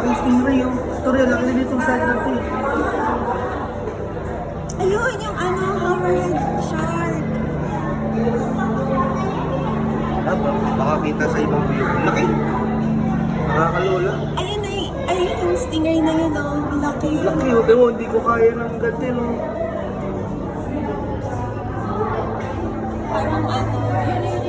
Ang stingray yung tuloy, laki na dito sa natin. Ayun, yung ano, hammerhead shark. Baka kita sa ibang view. Laki! Nakakalola. Ayun yung stingray na yun, oh. Laki. Laki, oh. Hindi ko kaya ng ganti, no? Parang ano, yun yung